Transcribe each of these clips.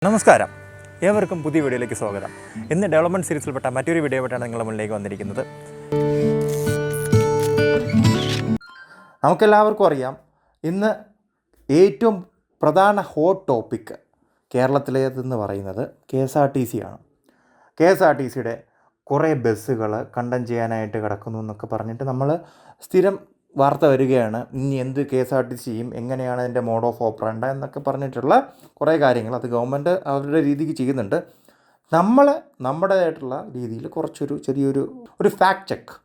നമസ്കാരം, ഏവർക്കും പുതിയ വീഡിയോയിലേക്ക് സ്വാഗതം. ഇന്ന് ഡെവലപ്മെൻറ്റ് സീരീസിൽപ്പെട്ട മറ്റൊരു വീഡിയോ ആയിട്ടാണ് നിങ്ങളുടെ മുന്നിലേക്ക് വന്നിരിക്കുന്നത്. നമുക്കെല്ലാവർക്കും അറിയാം, ഇന്ന് ഏറ്റവും പ്രധാന ഹോട്ട് ടോപ്പിക്ക് കേരളത്തിലേതെന്ന് പറയുന്നത് KSRTC ആണ്. KSRTCയുടെ കുറേ ബസ്സുകൾ കണ്ടം ചെയ്യാനായിട്ട് കിടക്കുന്നു എന്നൊക്കെ പറഞ്ഞിട്ട് നമ്മൾ സ്ഥിരം വാർത്ത വരികയാണ്. ഇനി എന്ത് KSRTC ചെയ്യും, എങ്ങനെയാണ് അതിൻ്റെ മോഡ് ഓഫ് ഓപ്പറേണ്ട എന്നൊക്കെ പറഞ്ഞിട്ടുള്ള കുറേ കാര്യങ്ങൾ അത് ഗവൺമെൻറ് അവരുടെ രീതിക്ക് ചെയ്യുന്നുണ്ട്. നമ്മൾ നമ്മുടേതായിട്ടുള്ള രീതിയിൽ ചെറിയൊരു ഫാക്ട് ചെക്ക്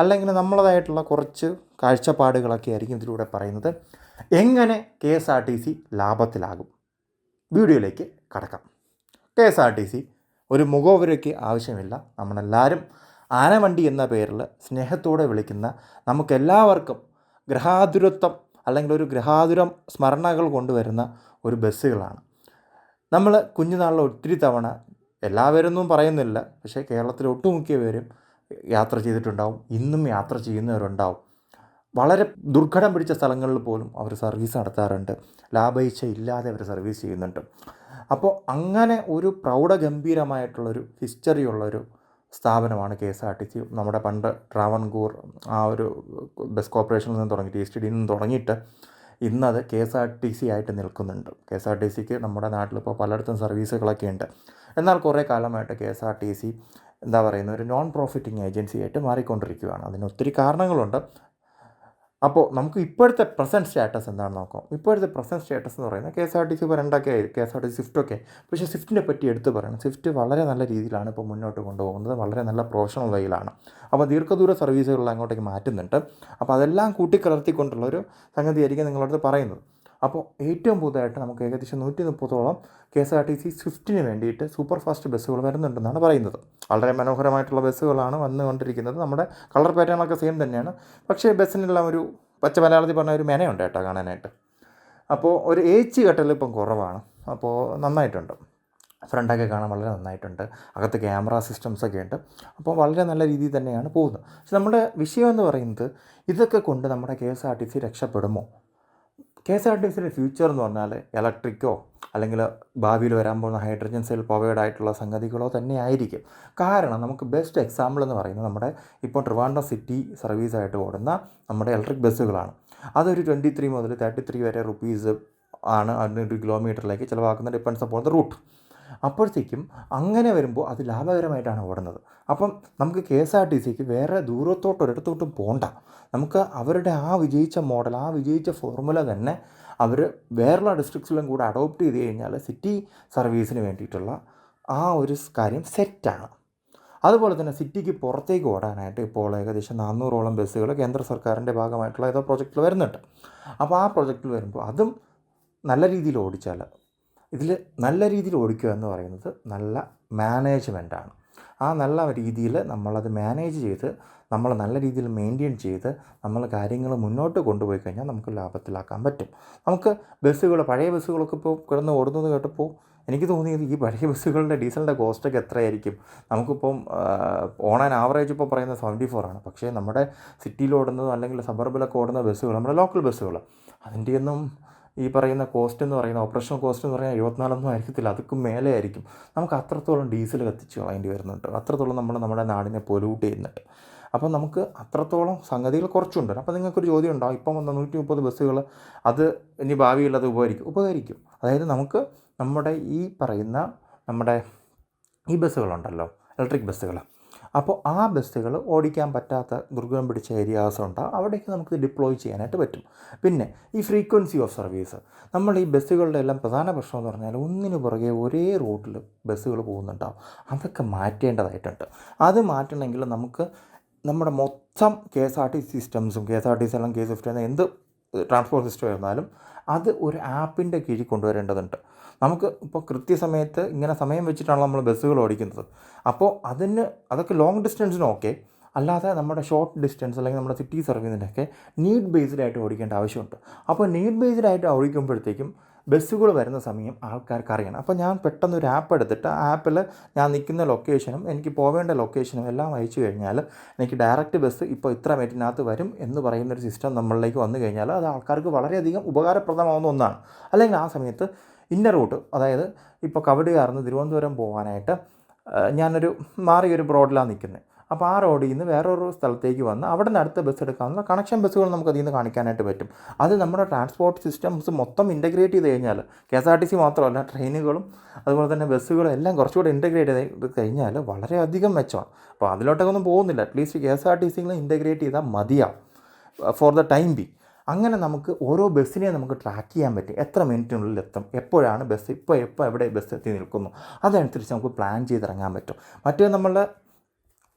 അല്ലെങ്കിൽ നമ്മളതായിട്ടുള്ള കുറച്ച് കാഴ്ചപ്പാടുകളൊക്കെ ആയിരിക്കും ഇതിലൂടെ പറയുന്നത്. എങ്ങനെ KSRTC ലാഭത്തിലാകും? വീഡിയോയിലേക്ക് കടക്കാം. KSRTC ഒരു മുഖവുരയ്ക്ക് ആവശ്യമില്ല. നമ്മളെല്ലാവരും ആനവണ്ടി എന്ന പേരിൽ സ്നേഹത്തോടെ വിളിക്കുന്ന, നമുക്കെല്ലാവർക്കും ഗ്രഹാതുരത്വം അല്ലെങ്കിൽ ഒരു ഗ്രഹാതുരം സ്മരണകൾ കൊണ്ടുവരുന്ന ഒരു ബസ്സുകളാണ്. നമ്മൾ കുഞ്ഞുനാളിൽ ഒത്തിരി തവണ, എല്ലാവരൊന്നും പറയുന്നില്ല, പക്ഷേ കേരളത്തിൽ ഒട്ടുമുക്കിയ പേരും യാത്ര ചെയ്തിട്ടുണ്ടാവും, ഇന്നും യാത്ര ചെയ്യുന്നവരുണ്ടാവും. വളരെ ദുർഘടം പിടിച്ച സ്ഥലങ്ങളിൽ പോലും അവർ സർവീസ് നടത്താറുണ്ട്. ലാഭേച്ഛ ഇല്ലാതെ അവർ സർവീസ് ചെയ്യുന്നുണ്ട്. അപ്പോൾ അങ്ങനെ ഒരു പ്രൗഢഗംഭീരമായിട്ടുള്ളൊരു ഹിസ്റ്ററിയുള്ളൊരു സ്ഥാപനമാണ് KSRTC. നമ്മുടെ പണ്ട് ട്രാവൻകൂർ ആ ഒരു ബസ് കോർപ്പറേഷനിൽ നിന്ന് തുടങ്ങി, TSTD നിന്ന് തുടങ്ങിയിട്ട് ഇന്നത് KSRTC ആയിട്ട് നിൽക്കുന്നുണ്ട്. KSRTCക്ക് നമ്മുടെ നാട്ടിലിപ്പോൾ പലയിടത്തും സർവീസുകളൊക്കെ ഉണ്ട്. എന്നാൽ കുറേ കാലമായിട്ട് KSRTC ഒരു നോൺ പ്രോഫിറ്റിംഗ് ഏജൻസി ആയിട്ട് മാറിക്കൊണ്ടിരിക്കുകയാണ്. അതിന് ഒത്തിരി കാരണങ്ങളുണ്ട്. അപ്പോൾ നമുക്ക് ഇപ്പോഴത്തെ പ്രസൻറ്റ് സ്റ്റാറ്റസ് എന്താണെന്ന് നോക്കാം. ഇപ്പോഴത്തെ പ്രസൻറ്റ് സ്റ്റാറ്റസ് എന്ന് പറയുന്നത് KSRTC ഇപ്പോൾ രണ്ടൊക്കെ ആയി, KSRTC സ്വിഫ്റ്റൊക്കെ. പക്ഷേ സ്വിഫ്റ്റിനെ പറ്റി എടുത്ത് പറയണം. സ്വിഫ്റ്റ് വളരെ നല്ല രീതിയിലാണ് ഇപ്പോൾ മുന്നോട്ട് കൊണ്ടുപോകുന്നത്, വളരെ നല്ല പ്രൊഫഷണൽ വഴിയിലാണ്. അപ്പോൾ ദീർഘദൂര സർവീസുകളിൽ അങ്ങോട്ടേക്ക് മാറ്റുന്നുണ്ട്. അപ്പോൾ അതെല്ലാം കൂട്ടിക്കലർത്തിക്കൊണ്ടുള്ളൊരു സംഗതിയായിരിക്കും നിങ്ങളടുത്ത് പറയുന്നത്. അപ്പോൾ ഏറ്റവും പുതുതായിട്ട് നമുക്ക് ഏകദേശം 130ഓളം KSRTC സ്വിഫ്റ്റിന് വേണ്ടിയിട്ട് സൂപ്പർ ഫാസ്റ്റ് ബസ്സുകൾ വരുന്നുണ്ടെന്നാണ് പറയുന്നത്. വളരെ മനോഹരമായിട്ടുള്ള ബസ്സുകളാണ് വന്നുകൊണ്ടിരിക്കുന്നത്. നമ്മുടെ കളർ പാറ്റേണൊക്കെ സെയിം തന്നെയാണ്. പക്ഷേ ബസ്സിനെല്ലാം ഒരു പച്ച മലയാളത്തിൽ പറഞ്ഞ ഒരു മെനയുണ്ട് കേട്ടോ കാണാനായിട്ട്. അപ്പോൾ ഒരു ഏച്ചി കെട്ടൽ ഇപ്പം കുറവാണ്. അപ്പോൾ നന്നായിട്ടുണ്ട്. ഫ്രണ്ടൊക്കെ കാണാൻ വളരെ നന്നായിട്ടുണ്ട്. അകത്ത് ക്യാമറ സിസ്റ്റംസൊക്കെ ഉണ്ട്. അപ്പോൾ വളരെ നല്ല രീതിയിൽ തന്നെയാണ് പോകുന്നത്. പക്ഷെ നമ്മുടെ വിഷയം എന്ന് പറയുന്നത്, ഇതൊക്കെ കൊണ്ട് നമ്മുടെ KSRTC രക്ഷപ്പെടുമോ? KSRTCയുടെ ഫ്യൂച്ചർ എന്ന് പറഞ്ഞാൽ ഇലക്ട്രിക്കോ അല്ലെങ്കിൽ ഭാവിയിൽ വരാൻ പോകുന്ന ഹൈഡ്രജൻ സെൽ പവേർഡ് ആയിട്ടുള്ള സംഗതികളോ തന്നെ ആയിരിക്കും. കാരണം നമുക്ക് ബെസ്റ്റ് എക്സാമ്പിൾ എന്ന് പറയുന്നത് നമ്മുടെ ഇപ്പോൾ ട്രിവാൻഡ്രം സിറ്റി സർവീസായിട്ട് ഓടുന്ന നമ്മുടെ ഇലക്ട്രിക് ബസ്സുകളാണ്. അതൊരു 23 മുതൽ 33 വരെ റുപ്പീസ് ആണ് അതിനൊരു കിലോമീറ്ററിലേക്ക് ചിലവാക്കുന്ന, ഡിപ്പെൻഡ്സ് അപ്പോൾ ദ റൂട്ട്. അപ്പോഴത്തേക്കും അങ്ങനെ വരുമ്പോൾ അത് ലാഭകരമായിട്ടാണ് ഓടുന്നത്. അപ്പം നമുക്ക് KSRTCക്ക് വേറെ ഒരിടത്തോട്ടും പോകണ്ട. നമുക്ക് അവരുടെ ആ വിജയിച്ച മോഡൽ, ആ വിജയിച്ച ഫോർമുല തന്നെ അവർ വേറെയുള്ള ഡിസ്ട്രിക്ട്സിലും കൂടെ അഡോപ്റ്റ് ചെയ്ത് കഴിഞ്ഞാൽ സിറ്റി സർവീസിന് വേണ്ടിയിട്ടുള്ള ആ ഒരു കാര്യം സെറ്റാണ്. അതുപോലെ തന്നെ സിറ്റിക്ക് പുറത്തേക്ക് ഓടാനായിട്ട് ഇപ്പോൾ ഏകദേശം 400ഓളം ബസ്സുകൾ കേന്ദ്ര സർക്കാരിൻ്റെ ഭാഗമായിട്ടുള്ള ഏതോ പ്രോജക്റ്റിൽ വരുന്നുണ്ട്. അപ്പോൾ ആ പ്രോജക്റ്റിൽ വരുമ്പോൾ അതും നല്ല രീതിയിൽ ഓടിച്ചാൽ, ഇതിൽ നല്ല രീതിയിൽ ഓടിക്കുക എന്ന് പറയുന്നത് നല്ല മാനേജ്മെൻറ്റാണ്. ആ നല്ല രീതിയിൽ നമ്മളത് മാനേജ് ചെയ്ത് നമ്മൾ നല്ല രീതിയിൽ മെയിൻറ്റെയിൻ ചെയ്ത് നമ്മൾ കാര്യങ്ങൾ മുന്നോട്ട് കൊണ്ടുപോയി കഴിഞ്ഞാൽ നമുക്ക് ലാഭത്തിലാക്കാൻ പറ്റും. നമുക്ക് ബസ്സുകൾ, പഴയ ബസ്സുകളൊക്കെ ഇപ്പോൾ കിടന്ന് ഓടുന്നത് കേട്ടപ്പോൾ എനിക്ക് തോന്നിയത്, ഈ പഴയ ബസ്സുകളുടെ ഡീസലിൻ്റെ കോസ്റ്റൊക്കെ എത്രയായിരിക്കും? നമുക്കിപ്പം ഓൺ ആൻ ആവറേജ് ഇപ്പോൾ പറയുന്നത് 74 ആണ്. പക്ഷേ നമ്മുടെ സിറ്റിയിൽ ഓടുന്നതോ അല്ലെങ്കിൽ സബർബിലൊക്കെ ഓടുന്ന ബസ്സുകൾ, നമ്മുടെ ലോക്കൽ ബസ്സുകൾ, അതിൻ്റെയൊന്നും ഈ പറയുന്ന കോസ്റ്റ് എന്ന് പറയുന്ന, ഓപ്പറേഷണൽ കോസ്റ്റ് എന്ന് പറഞ്ഞാൽ 74 ആയിരിക്കത്തില്ല, അതൊക്കെ മേലെ ആയിരിക്കും. നമുക്ക് അത്രത്തോളം ഡീസൽ കത്തിച്ച് കളയേണ്ടി വരുന്നുണ്ട്. അത്രത്തോളം നമ്മൾ നമ്മുടെ നാടിനെ പൊല്യൂട്ട് ചെയ്യുന്നുണ്ട്. അപ്പോൾ നമുക്ക് അത്രത്തോളം സംഗതികൾ കുറച്ചുണ്ട്. അപ്പോൾ നിങ്ങൾക്കൊരു ചോദ്യം ഉണ്ടാവും, ഇപ്പം വന്ന 130 ബസ്സുകൾ അത് ഇനി ഭാവിയിൽ അത് ഉപകരിക്കും. അതായത് നമുക്ക് നമ്മുടെ ഈ പറയുന്ന ഈ ബസ്സുകളുണ്ടല്ലോ, ഇലക്ട്രിക് ബസ്സുകൾ, അപ്പോൾ ആ ബസ്സുകൾ ഓടിക്കാൻ പറ്റാത്ത ദുർഗം പിടിച്ച ഏരിയാസ് ഉണ്ടാകും. അവിടേക്ക് നമുക്ക് ഡിപ്ലോയ് ചെയ്യാനായിട്ട് പറ്റും. പിന്നെ ഈ ഫ്രീക്വൻസി ഓഫ് സർവീസ്, നമ്മൾ ഈ ബസ്സുകളുടെ എല്ലാം പ്രധാന പ്രശ്നം എന്ന് പറഞ്ഞാൽ ഒന്നിനു പുറകെ ഒരേ റൂട്ടിൽ ബസ്സുകൾ പോകുന്നുണ്ടാവും. അതൊക്കെ മാറ്റേണ്ടതായിട്ടുണ്ട്. അത് മാറ്റണമെങ്കിൽ നമുക്ക് നമ്മുടെ മൊത്തം KSRTC സിസ്റ്റംസും, KSRTC എല്ലാം സ്വിഫ്റ്റ് എന്ന എന്ത് ട്രാൻസ്പോർട്ട് സിസ്റ്റം ആയിരുന്നാലും അത് ഒരു ആപ്പിൻ്റെ കീഴിൽ കൊണ്ടുവരേണ്ടതുണ്ട്. നമുക്ക് ഇപ്പോൾ കൃത്യസമയത്ത് ഇങ്ങനെ സമയം വെച്ചിട്ടാണ് നമ്മൾ ബസ്സുകൾ ഓടിക്കുന്നത്. അപ്പോൾ അതൊക്കെ ലോങ് ഡിസ്റ്റൻസിന് ഓക്കെ, അല്ലാതെ നമ്മുടെ ഷോർട്ട് ഡിസ്റ്റൻസ് അല്ലെങ്കിൽ നമ്മുടെ സിറ്റി സർവീസിൻ്റെയൊക്കെ നീഡ് ബേസ്ഡ് ആയിട്ട് ഓടിക്കേണ്ട ആവശ്യമുണ്ട്. അപ്പോൾ നീഡ് ബേസ്ഡ് ആയിട്ട് ഓടിക്കുമ്പോഴത്തേക്കും ബസ്സുകൾ വരുന്ന സമയം ആൾക്കാർക്ക് അറിയണം. അപ്പോൾ ഞാൻ പെട്ടെന്ന് ഒരു ആപ്പ് എടുത്തിട്ട് ആ ആപ്പിൽ ഞാൻ നിൽക്കുന്ന ലൊക്കേഷനും എനിക്ക് പോവേണ്ട ലൊക്കേഷനും എല്ലാം അയച്ചു കഴിഞ്ഞാൽ എനിക്ക് ഡയറക്റ്റ് ബസ് ഇപ്പോൾ ഇത്ര മിനിറ്റിനകത്ത് വരും എന്ന് പറയുന്നൊരു സിസ്റ്റം നമ്മളിലേക്ക് വന്നു കഴിഞ്ഞാൽ അത് ആൾക്കാർക്ക് വളരെയധികം ഉപകാരപ്രദമാകുന്ന ഒന്നാണ്. അല്ലെങ്കിൽ ആ സമയത്ത് ഇന്ന റൂട്ട്, അതായത് ഇപ്പോൾ കവടിയാർന്ന് തിരുവനന്തപുരം പോകാനായിട്ട് ഞാനൊരു മാറിയൊരു ബ്രോഡിലാണ് നിൽക്കുന്നത്. അപ്പോൾ ആ റോഡിൽ നിന്ന് വേറൊരു സ്ഥലത്തേക്ക് വന്ന് അവിടെ നിന്ന് അടുത്ത ബസ് എടുക്കാവുന്ന കണക്ഷൻ ബസ്സുകൾ നമുക്ക് അതിൽ നിന്ന് കാണിക്കാനായിട്ട് പറ്റും. അത് നമ്മുടെ ട്രാൻസ്പോർട്ട് സിസ്റ്റംസ് മൊത്തം ഇൻ്റഗ്രേറ്റ് ചെയ്ത് കഴിഞ്ഞാൽ, KSRTC മാത്രമല്ല ട്രെയിനുകളും അതുപോലെ തന്നെ ബസ്സുകളും എല്ലാം കുറച്ചുകൂടെ ഇൻ്റഗ്രേറ്റ് ചെയ്ത് കഴിഞ്ഞാൽ വളരെയധികം മെച്ചമാണ്. അപ്പോൾ അതിലോട്ടൊന്നും പോകുന്നില്ല, അറ്റ്ലീസ്റ്റ് KSRTCകൾ ഇൻ്റഗ്രേറ്റ് ചെയ്താൽ മതിയാവും ഫോർ ദ ടൈം ബി. അങ്ങനെ നമുക്ക് ഓരോ ബസ്സിനെയും നമുക്ക് ട്രാക്ക് ചെയ്യാൻ പറ്റും, എത്ര മിനിറ്റിനുള്ളിൽ എത്തും, എപ്പോഴാണ് ബസ്, എപ്പോൾ എവിടെ ബസ് എത്തി നിൽക്കുന്നു, അതനുസരിച്ച് നമുക്ക് പ്ലാൻ ചെയ്തിറങ്ങാൻ പറ്റും. മറ്റേ നമ്മളുടെ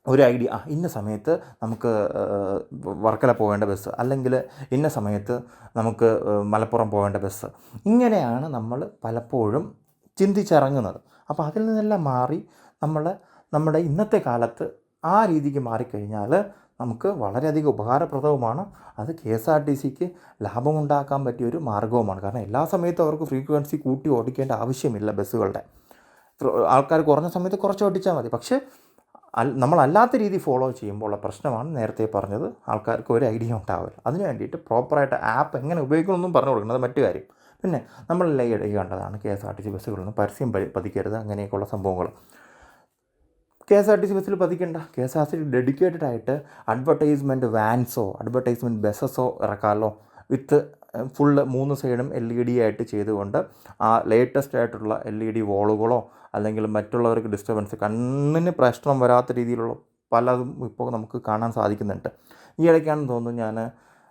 ഒരു ഐഡിയ, ഇന്ന സമയത്ത് നമുക്ക് വർക്കല പോകേണ്ട ബസ്, അല്ലെങ്കിൽ ഇന്ന സമയത്ത് നമുക്ക് മലപ്പുറം പോകേണ്ട ബസ്, ഇങ്ങനെയാണ് നമ്മൾ പലപ്പോഴും ചിന്തിച്ചിറങ്ങുന്നത്. അപ്പോൾ അതിൽ നിന്നെല്ലാം മാറി നമ്മുടെ ഇന്നത്തെ കാലത്ത് ആ രീതിക്ക് മാറിക്കഴിഞ്ഞാൽ നമുക്ക് വളരെയധികം ഉപകാരപ്രദവുമാണ്. അത് KSRTCക്ക് ലാഭമുണ്ടാക്കാൻ പറ്റിയൊരു മാർഗവുമാണ്. കാരണം എല്ലാ സമയത്തും അവർക്ക് ഫ്രീക്വൻസി കൂട്ടി ഓടിക്കേണ്ട ആവശ്യമില്ല ബസ്സുകളുടെ. ആൾക്കാർ കുറഞ്ഞ സമയത്ത് കുറച്ച് ഓടിച്ചാൽ മതി. പക്ഷേ നമ്മളല്ലാത്ത രീതി ഫോളോ ചെയ്യുമ്പോൾ ഉള്ള പ്രശ്നമാണ് നേരത്തെ പറഞ്ഞത്, ആൾക്കാർക്ക് ഒരു ഐഡിയ ഉണ്ടാവില്ല. അതിന് വേണ്ടിയിട്ട് പ്രോപ്പറായിട്ട് ആപ്പ് എങ്ങനെ ഉപയോഗിക്കണമെന്നും പറഞ്ഞു കൊടുക്കുന്നത് മറ്റു കാര്യം. പിന്നെ നമ്മളെല്ലാം ഇടയിൽ കണ്ടതാണ് KSRTC ബസ്സുകളിൽ നിന്ന് പരസ്യം പതിക്കരുത്, അങ്ങനെയൊക്കെയുള്ള സംഭവങ്ങൾ. KSRTC ബസ്സിൽ പതിക്കേണ്ട. KSRTC ഡെഡിക്കേറ്റഡ് ആയിട്ട് അഡ്വർടൈസ്മെൻറ്റ് വാൻസോ അഡ്വർടൈസ്മെൻറ്റ് ബസ്സസോ ഇറക്കാമല്ലോ, വിത്ത് ഫുള്ള് 3 സൈഡും LED ആയിട്ട് ചെയ്തുകൊണ്ട് ആ ലേറ്റസ്റ്റ് ആയിട്ടുള്ള LED വോളുകളോ അല്ലെങ്കിൽ മറ്റുള്ളവർക്ക് ഡിസ്റ്റർബൻസ്, കണ്ണിന് പ്രശ്നം വരാത്ത രീതിയിലുള്ള പലതും ഇപ്പോൾ നമുക്ക് കാണാൻ സാധിക്കുന്നുണ്ട്. ഈ ഇടയ്ക്കാണെന്ന് തോന്നുന്നു ഞാൻ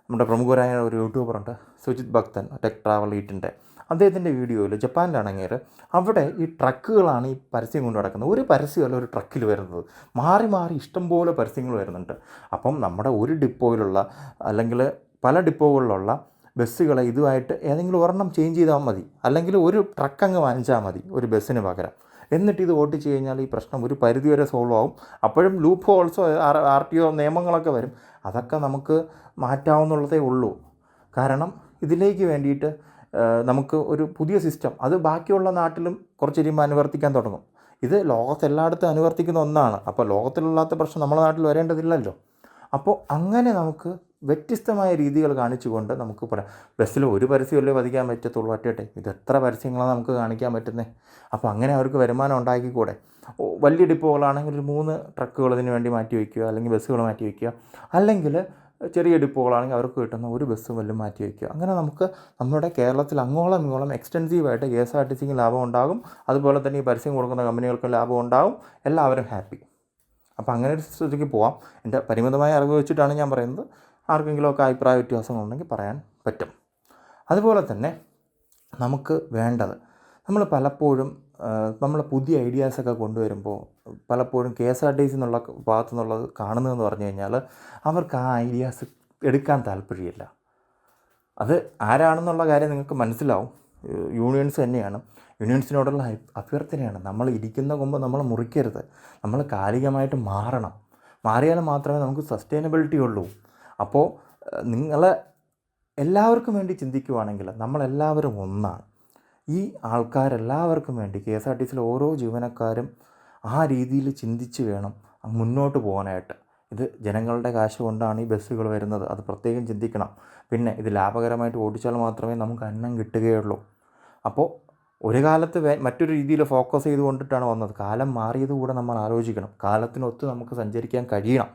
നമ്മുടെ പ്രമുഖരായ ഒരു യൂട്യൂബറുണ്ട് സുജിത് ഭക്തൻ, ടെക് ട്രാവൽ ഈറ്റിൻ്റെ, അദ്ദേഹത്തിൻ്റെ വീഡിയോയിൽ ജപ്പാനിലാണെങ്കിൽ അവിടെ ഈ ട്രക്കുകളാണ് ഈ പരസ്യം കൊണ്ട് നടക്കുന്നത്. ഒരു പരസ്യമല്ല ഒരു ട്രക്കിൽ വരുന്നത്, മാറി മാറി ഇഷ്ടംപോലെ പരസ്യങ്ങൾ വരുന്നുണ്ട്. അപ്പം നമ്മുടെ ഒരു ഡിപ്പോയിലുള്ള അല്ലെങ്കിൽ പല ഡിപ്പോകളിലുള്ള ബസ്സുകളെ ഇതുമായിട്ട് ഏതെങ്കിലും ഒരെണ്ണം ചേഞ്ച് ചെയ്താൽ മതി, അല്ലെങ്കിൽ ഒരു ട്രക്ക് അങ്ങ് വാങ്ങിച്ചാൽ മതി ഒരു ബസ്സിന് പകരം. എന്നിട്ട് ഇത് ഓട്ടിച്ച് കഴിഞ്ഞാൽ ഈ പ്രശ്നം ഒരു പരിധിവരെ സോൾവ് ആവും. അപ്പോഴും ലൂപ്പ് ഹോൾസോ RTO നിയമങ്ങളൊക്കെ വരും, അതൊക്കെ നമുക്ക് മാറ്റാവുന്നുള്ളതേ ഉള്ളൂ. കാരണം ഇതിലേക്ക് വേണ്ടിയിട്ട് നമുക്ക് ഒരു പുതിയ സിസ്റ്റം, അത് ബാക്കിയുള്ള നാട്ടിലും കുറച്ച് കഴിയുമ്പോൾ അനുവർത്തിക്കാൻ തുടങ്ങും. ഇത് ലോകത്തെല്ലായിടത്തും അനുവർത്തിക്കുന്ന ഒന്നാണ്. അപ്പോൾ ലോകത്തിലുള്ളാത്ത പ്രശ്നം നമ്മുടെ നാട്ടിൽ വരേണ്ടതില്ലല്ലോ. അപ്പോൾ അങ്ങനെ നമുക്ക് വ്യത്യസ്തമായ രീതികൾ കാണിച്ചുകൊണ്ട് നമുക്ക് പറയാം, ബസ്സിൽ ഒരു പരസ്യമല്ലേ പതിക്കാൻ പറ്റത്തുള്ളൂ പറ്റട്ടെ, ഇത് എത്ര പരസ്യങ്ങളാണ് നമുക്ക് കാണിക്കാൻ പറ്റുന്നത്. അപ്പോൾ അങ്ങനെ അവർക്ക് വരുമാനം ഉണ്ടാക്കിക്കൂടെ. വലിയ ഡിപ്പോകളാണെങ്കിൽ ഒരു 3 ട്രക്കുകൾ ഇതിന് വേണ്ടി മാറ്റി വയ്ക്കുക, അല്ലെങ്കിൽ ബസ്സുകൾ മാറ്റി വയ്ക്കുക, അല്ലെങ്കിൽ ചെറിയ ഡിപ്പോകളാണെങ്കിൽ അവർക്ക് കിട്ടുന്ന ഒരു ബസ്സും വല്ലതും മാറ്റി വയ്ക്കുക. അങ്ങനെ നമുക്ക് നമ്മുടെ കേരളത്തിൽ അങ്ങോളം ഇങ്ങോളം എക്സ്റ്റൻസീവായിട്ട് KSRTCക്ക് ലാഭം ഉണ്ടാകും, അതുപോലെ തന്നെ ഈ പരസ്യം കൊടുക്കുന്ന കമ്പനികൾക്കും ലാഭം ഉണ്ടാകും, എല്ലാവരും ഹാപ്പി. അപ്പോൾ അങ്ങനെ ഒരു സ്ഥിതിക്ക് പോവാം. എൻ്റെ പരിമിതമായ അറിവ് വെച്ചിട്ടാണ് ഞാൻ പറയുന്നത്. ആർക്കെങ്കിലുമൊക്കെ അഭിപ്രായ വ്യത്യാസങ്ങളുണ്ടെങ്കിൽ പറയാൻ പറ്റും. അതുപോലെ തന്നെ നമുക്ക് വേണ്ടത്, നമ്മൾ പലപ്പോഴും നമ്മൾ പുതിയ ഐഡിയാസൊക്കെ കൊണ്ടുവരുമ്പോൾ പലപ്പോഴും KSRTC എന്നുള്ള ഭാഗത്തു നിന്നുള്ളത് കാണുന്നതെന്ന് പറഞ്ഞു കഴിഞ്ഞാൽ അവർക്ക് ആ ഐഡിയാസ് എടുക്കാൻ താല്പര്യമില്ല. അത് ആരാണെന്നുള്ള കാര്യം നിങ്ങൾക്ക് മനസ്സിലാവും, യൂണിയൻസ് തന്നെയാണ്. യൂണിയൻസിനോടുള്ള അഭ്യർത്ഥനയാണ്, നമ്മൾ ഇരിക്കുന്ന കൊമ്പ് നമ്മൾ മുറിക്കരുത്, നമ്മൾ കാലികമായിട്ട് മാറണം. മാറിയാൽ മാത്രമേ നമുക്ക് സസ്റ്റൈനബിലിറ്റി ഉള്ളൂ. അപ്പോൾ നിങ്ങൾ എല്ലാവർക്കും വേണ്ടി ചിന്തിക്കുവാണെങ്കിൽ നമ്മളെല്ലാവരും ഒന്നാണ്. ഈ ആൾക്കാരെല്ലാവർക്കും വേണ്ടി KSRTCയിലെ ഓരോ ജീവനക്കാരും ആ രീതിയിൽ ചിന്തിച്ച് വേണം മുന്നോട്ട് പോകാനായിട്ട്. ഇത് ജനങ്ങളുടെ കാശ് കൊണ്ടാണ് ഈ ബസ്സുകൾ വരുന്നത്, അത് പ്രത്യേകം ചിന്തിക്കണം. പിന്നെ ഇത് ലാഭകരമായിട്ട് ഓടിച്ചാൽ മാത്രമേ നമുക്ക് അന്നം കിട്ടുകയുള്ളൂ. അപ്പോൾ ഒരു കാലത്ത് മറ്റൊരു രീതിയിൽ ഫോക്കസ് ചെയ്തുകൊണ്ടിട്ടാണ് വന്നത്, കാലം മാറിയത് കൂടെ നമ്മൾ ആലോചിക്കണം. കാലത്തിനൊത്ത് നമുക്ക് സഞ്ചരിക്കാൻ കഴിയണം.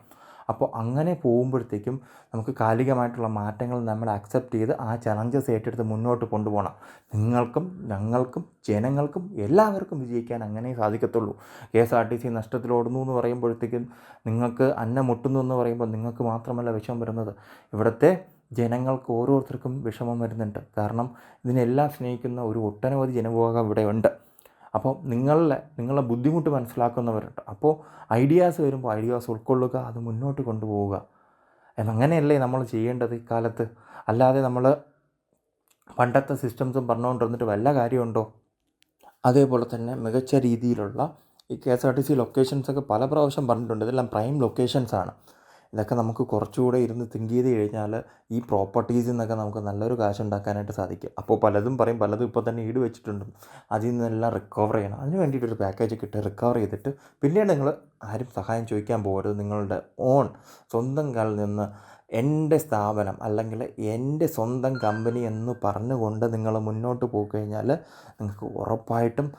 അപ്പോൾ അങ്ങനെ പോകുമ്പോഴത്തേക്കും നമുക്ക് കാലികമായിട്ടുള്ള മാറ്റങ്ങൾ നമ്മൾ അക്സെപ്റ്റ് ചെയ്ത് ആ ചലഞ്ചസ് ഏറ്റെടുത്ത് മുന്നോട്ട് കൊണ്ടുപോകണം. നിങ്ങൾക്കും ഞങ്ങൾക്കും ജനങ്ങൾക്കും എല്ലാവർക്കും വിജയിക്കാൻ അങ്ങനെ സാധിക്കത്തുള്ളൂ. KSRTC നഷ്ടത്തിലോടുന്നു എന്ന് പറയുമ്പോഴത്തേക്കും, നിങ്ങൾക്ക് അന്നം മുട്ടുന്നു എന്ന് പറയുമ്പോൾ നിങ്ങൾക്ക് മാത്രമല്ല വിഷമം വരുന്നത്, ഇവിടുത്തെ ജനങ്ങൾക്ക് ഓരോരുത്തർക്കും വിഷമം വരുന്നുണ്ട്. കാരണം ഇതിനെല്ലാം സ്നേഹിക്കുന്ന ഒരു ഒട്ടനവധി ജനവിഭാഗം ഇവിടെ ഉണ്ട്. അപ്പോൾ നിങ്ങളെ ബുദ്ധിമുട്ട് മനസ്സിലാക്കുന്നവരുണ്ട്. അപ്പോൾ ഐഡിയാസ് വരുമ്പോൾ ഐഡിയാസ് ഉൾക്കൊള്ളുക, അത് മുന്നോട്ട് കൊണ്ടുപോവുക. അങ്ങനെയല്ലേ നമ്മൾ ചെയ്യേണ്ടത് ഇക്കാലത്ത്. അല്ലാതെ നമ്മൾ പണ്ടത്തെ സിസ്റ്റംസും പറഞ്ഞുകൊണ്ടിരുന്നിട്ട് വല്ല കാര്യമുണ്ടോ? അതേപോലെ തന്നെ മികച്ച രീതിയിലുള്ള ഈ KSRTC ലൊക്കേഷൻസൊക്കെ പല പ്രാവശ്യം പറഞ്ഞിട്ടുണ്ട്, ഇതെല്ലാം പ്രൈം ലൊക്കേഷൻസാണ്. ഇതൊക്കെ നമുക്ക് കുറച്ചുകൂടെ ഇരുന്ന് തിങ്ക് ചെയ്ത് കഴിഞ്ഞാൽ ഈ പ്രോപ്പർട്ടീസിൽ നിന്നൊക്കെ നമുക്ക് നല്ലൊരു കാശ് ഉണ്ടാക്കാനായിട്ട് സാധിക്കും. അപ്പോൾ പലതും പറയും, പലതും ഇപ്പോൾ തന്നെ ഈട് വെച്ചിട്ടുണ്ട്, അതിൽ നിന്നെല്ലാം റിക്കവർ ചെയ്യണം. അതിന് വേണ്ടിയിട്ടൊരു പാക്കേജ് കിട്ടി റിക്കവർ ചെയ്തിട്ട് പിന്നീട് നിങ്ങൾ ആരും സഹായം ചോദിക്കാൻ പോകരുത്. നിങ്ങളുടെ സ്വന്തം കാലിൽ നിന്ന് എൻ്റെ സ്ഥാപനം അല്ലെങ്കിൽ എൻ്റെ സ്വന്തം കമ്പനി എന്ന് പറഞ്ഞുകൊണ്ട് നിങ്ങൾ മുന്നോട്ട് പോയി കഴിഞ്ഞാൽ നിങ്ങൾക്ക് ഉറപ്പായിട്ടും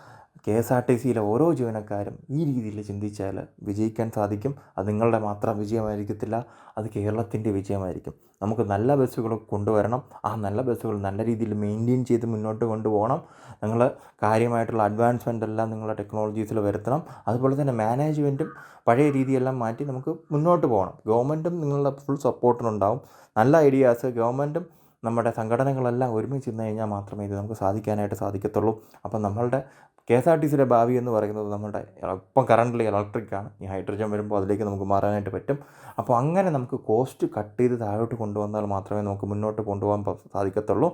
KSRTCയിലെ ഓരോ ജീവനക്കാരും ഈ രീതിയിൽ ചിന്തിച്ചാൽ വിജയിക്കാൻ സാധിക്കും. അത് നിങ്ങളുടെ മാത്രം വിജയമായിരിക്കത്തില്ല, അത് കേരളത്തിൻ്റെ വിജയമായിരിക്കും. നമുക്ക് നല്ല ബസ്സുകൾ കൊണ്ടുവരണം. ആ നല്ല ബസ്സുകൾ നല്ല രീതിയിൽ മെയിൻറ്റെയിൻ ചെയ്ത് മുന്നോട്ട് കൊണ്ടുപോകണം. നിങ്ങൾ കാര്യമായിട്ടുള്ള അഡ്വാൻസ്മെൻ്റ് എല്ലാം നിങ്ങളുടെ ടെക്നോളജീസിൽ വരുത്തണം. അതുപോലെ തന്നെ മാനേജ്മെൻറ്റും പഴയ രീതിയെല്ലാം മാറ്റി നമുക്ക് മുന്നോട്ട് പോകണം. ഗവൺമെൻറ്റും നിങ്ങളുടെ ഫുൾ സപ്പോർട്ടിനുണ്ടാവും. നല്ല ഐഡിയാസ് ഗവൺമെൻറ്റും നമ്മുടെ സംഘടനകളെല്ലാം ഒരുമിച്ച് നിന്ന് കഴിഞ്ഞാൽ മാത്രമേ ഇത് നമുക്ക് സാധിക്കാനായിട്ട് സാധിക്കത്തുള്ളൂ. അപ്പം നമ്മളുടെ KSRTCയിലെ ഭാവി എന്ന് പറയുന്നത് നമ്മുടെ ഇപ്പം കറൻ്റ്ലി ഇലക്ട്രിക്കാണ്. ഈ ഹൈഡ്രജൻ വരുമ്പോൾ അതിലേക്ക് നമുക്ക് മാറാനായിട്ട് പറ്റും. അപ്പോൾ അങ്ങനെ നമുക്ക് കോസ്റ്റ് കട്ട് ചെയ്ത് താഴോട്ട് കൊണ്ടുവന്നാൽ മാത്രമേ നമുക്ക് മുന്നോട്ട് കൊണ്ടുപോകാൻ സാധിക്കത്തുള്ളൂ.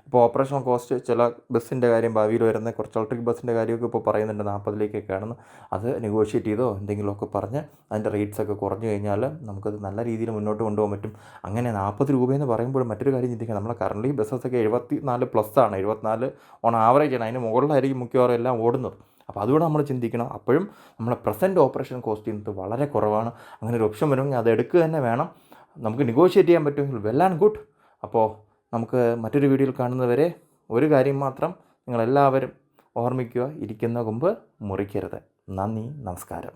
ഇപ്പോൾ ഓപ്പറേഷണൽ കോസ്റ്റ് ചില ബസ്സിൻ്റെ കാര്യം ഭാവിയിൽ വരുന്ന കുറച്ച് ഇലക്ട്രിക് ബസ്സിൻ്റെ കാര്യമൊക്കെ ഇപ്പോൾ പറയുന്നുണ്ട് 40ലേക്കൊക്കെയാണെന്ന്. അത് നെഗോഷിയേറ്റ് ചെയ്തോ എന്തെങ്കിലുമൊക്കെ പറഞ്ഞ് അതിൻ്റെ റേറ്റ്സൊക്കെ കുറഞ്ഞു കഴിഞ്ഞാൽ നമുക്കത് നല്ല രീതിയിൽ മുന്നോട്ട് കൊണ്ടുപോകാൻ പറ്റും. അങ്ങനെ 40 രൂപയെന്ന് പറയുമ്പോൾ മറ്റൊരു കാര്യം ചിന്തിക്കുക, നമ്മളെ കറൻ്റ് ബസ്സൊക്കെ 74+ 74 ഓൺ ആവറേജ് ആണ്. അതിന് മുകളിലായിരിക്കും മിക്കവാറും എല്ലാം ഓടുന്നത്. അപ്പോൾ അതുകൂടെ നമ്മൾ ചിന്തിക്കണം. അപ്പോഴും നമ്മളെ പ്രസൻറ്റ് ഓപ്പറേഷൻ കോസ്റ്റ് ചെയ്യുന്നത് വളരെ കുറവാണ്. അങ്ങനെ ഒരു ഓപ്ഷൻ വരുമെങ്കിൽ അത് എടുക്കുക തന്നെ വേണം. നമുക്ക് നെഗോഷിയേറ്റ് ചെയ്യാൻ പറ്റുമെങ്കിൽ വെൽ ആൻഡ് ഗുഡ്. അപ്പോൾ നമുക്ക് മറ്റൊരു വീഡിയോയിൽ കാണുന്നവരെ ഒരു കാര്യം മാത്രം നിങ്ങളെല്ലാവരും ഓർമ്മിക്കുക, ഇരിക്കുന്ന കൊമ്പ് മുറിക്കരുത്. നന്ദി, നമസ്കാരം.